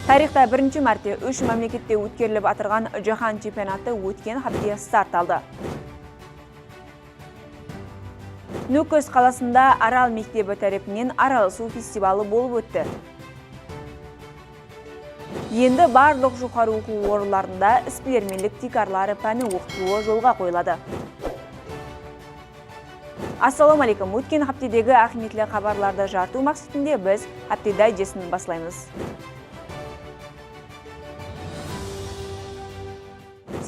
Тарихта бірінші мәрте 3 мемлекетте өткеріліп атырған жаһан чемпионаты өткен хапте старт алды. Нүкіс қаласында Арал мектебі тарапынан Арал су фестивалы болып өтті. Енді барлық жоғары оқу орындарында іспелермелік тикарлары пәні оқытылуы жолға қойылады. Ассаламу алейкум. Өткен хаптедегі ахметлі хабарларды жарыту мақсатында біз хапте дайджестін баслаймыз.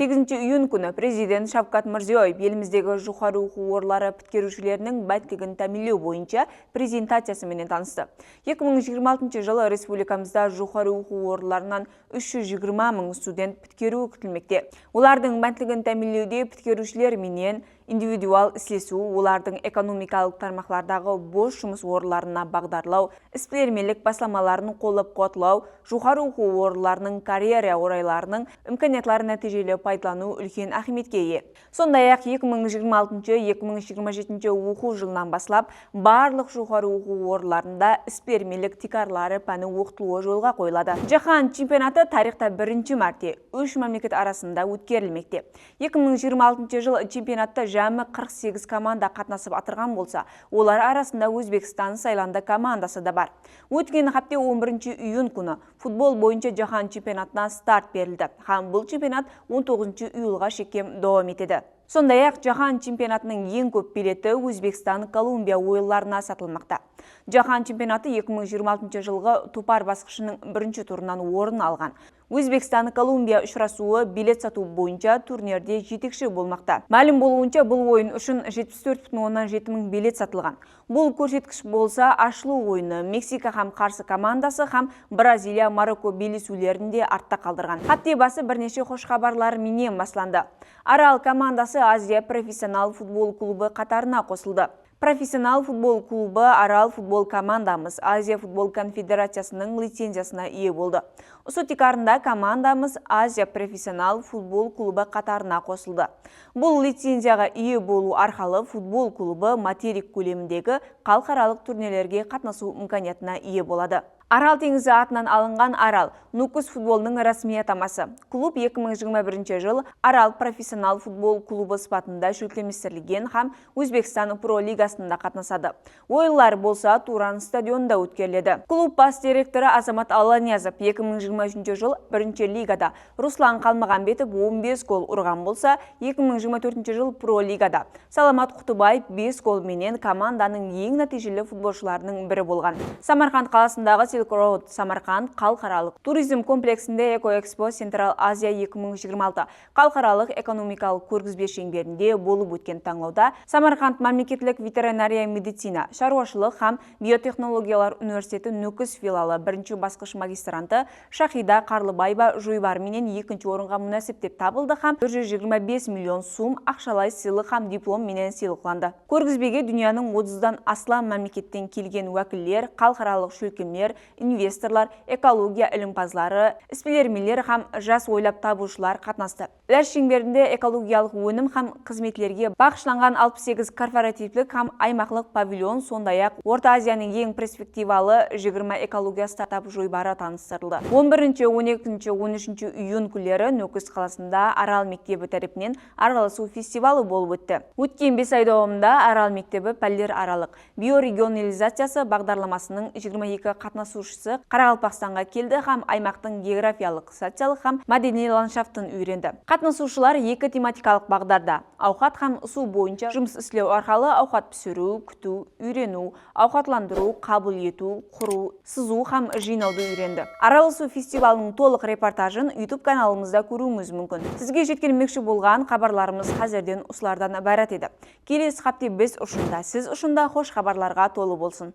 8 июнь күні президент Шавкат Мирзиёев еліміздегі жоғары оқу орындары біткерушілерінің бәйттігін тәмінлеу бойынша презентациясымен танысты. 2026 жылы республикамызда жоғары оқу орындарынан 320 мың студент біткеру күтілмекте. Олардың бәйттігін тәмінлеуде біткерушілер менен индивидуал ислесу, олардың экономикалық тармақлардағы бос жұмыс орындарына бағдарлау, іспелермелік басламаларын қолып қуатлау, жоғары оқу орындарының карьера орайларының имканиятларын нәтижелі пайдалану үлкен ахметке ие. Сондай-ақ 2026-2027 оқу жылынан баслап барлық жоғары оқу орындарында іспелермелік тикарлары пәні оқытылуы жолға қойылады. Жаһан чемпионаты тарихта бірінші мәрте 3 мемлекет арасында өткерілмекте. 2026 жыл чемпионатта жамы 48 команда қатнасып атырған болса, олар арасында Өзбекстан Сайланды командасы да бар. Өткен хапте 11 июнь күні футбол бойынша жаһан чемпионатына старт берілді. Һәм бұл чемпионат 19 июльға шекем давам етеді. Сондай-ақ жаһан чемпионатының ең көп билеті Өзбекстан Колумбия ойындарына сатылмақта. Жаһан чемпионаты 2026 жылғы топар басқышының бірінші турынан орын алған. Өзбекстан Колумбия ұшырасуы билет сату бойынша турнирде жетекші болмақта. Мәлім болуынша бұл ойын үшін 74,7 мың билет сатылған. Бұл көрсеткіш болса, ашылу ойыны Мексика һәм қарсы командасы һәм Бразилия Марокко белдесулерінде артта қалдырған. Хапте басы бірнеше хош хабарлар менен басланды. Арал командасы Азия профессионал футбол клубы қатарына қосылды. Профессионал футбол клубы Арал футбол командамыз Азия футбол конфедерациясының лицензиясына ие болды. Осы тикарында командамыз Азия профессионал футбол клубы қатарына қосылды. Бұл лицензияға ие болу арқылы футбол клубы материк көлеміндегі халықаралық турнирлерге қатынасу имканиятына ие болады. Арал теңізі атынан алынған Арал Нүкіс футболының рәсми атамасы. Клуб 2021 жыл Арал профессионал футбол клубы сыпатында жүктеместірілген һәм Өзбекстан Про лигасында қатнасады. Ойындар болса Туран стадионда өткеріледі. Клуб бас директоры Азамат Алланиязов 2023 жыл 1 лигада Руслан Қалмағанбетов 15 гол ұрған болса, 2024 жыл Про лигада Саламат Құтыбаев 5 гол менен команданың ең нәтижелі футболшыларының бірі болған. Самарқанд қаласындағы Road Самарқанд халықаралық туризм комплексінде Экоэкспо Централ Азия 2026 халықаралық экономикалық көргізбе шеңберінде болып өткен таңдауда Самарқанд мемлекеттік ветеринария медицина, шаруашылық һәм биотехнологиялар университеті Нүкіс филиалы бірінші басқыш магистранты Шахида Қарлыбаева Жуйбар менен екінші орынға мұнасиптеп табылды һәм 125 миллион сум ақшалай сыйлық һәм диплом менен сыйлықланды. Көргізбеге дүнияның 30-дан астам мемлекеттен келген уәкілдер, халықаралық шөлкемлер, инвесторлар, экология ілімпазлары, іспелермелер һәм жас ойлап табушылар қатнасты. Үләр шеңберінде экологиялық өнім һәм қызметлерге бағышланған 68 корпоративлік һәм аймақлық павильон, сондай-ақ Орта Азияның ең перспективалы 20 экология стартап Жуйбары таныстырылды. 11-12-13 июнь күндері Нүкіс қаласында Арал мектебі тарапынан Арал су фестивалы болып өтті. Өткен 5 ай давамында Арал мектебі пәлдер аралық биорегионализациясы бағдарламасының 22 қатнасушысы Қарақалпақстанға келді һәм аймақтың географиялық, социалдық һәм мәдени ландшафтын үйренді. Қатнасушылар 2 тематикалық бағдарда ауқат һәм су бойынша жұмыс істеу арқылы ауқат пісіру, күту, үйрену, ауқатландыру, қабыл ету, құру, сызу һәм жинауды үйренді. Арал су фестивалының толық репортажын YouTube каналымызда көруіңіз мүмкін. Сізге жеткенмекші болған хабарларымыз қазірден осылардан ibarat еді. Келесі хапте біз ұшында, сіз ұшында хош хабарларға толы болсын.